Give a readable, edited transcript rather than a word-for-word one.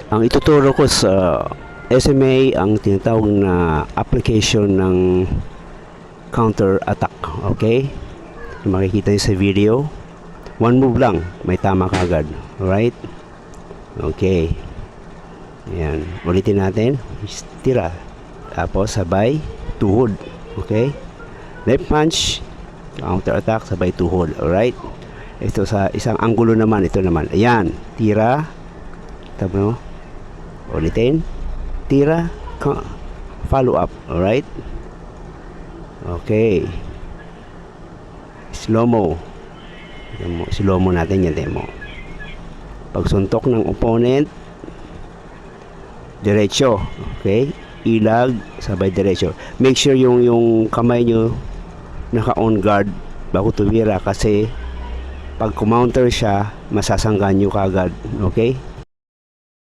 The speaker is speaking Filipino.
Ang ituturo ko sa SMA ang tinatawag na application ng counter attack. Okay? Makikita niyo sa video. One move lang, may tama ka agad. Alright? Okay. Ayan. Ulitin natin. Tira. Tapos sabay tuhod. Okay? Left punch, counter attack, sabay tuhod. Alright? Ito sa isang anggulo naman. Ito naman. Ayan. Tira. Tama mo? Ulitin. Tira. Follow up. Alright? Okay. Slow-mo. Slow-mo natin yan. Demo. Pagsuntok ng opponent, diretso. Okay? Ilag, sabay diretso. Make sure yung kamay nyo naka-on guard bago tumira kasi pag kumounter siya, masasanggan nyo kagad. Okay?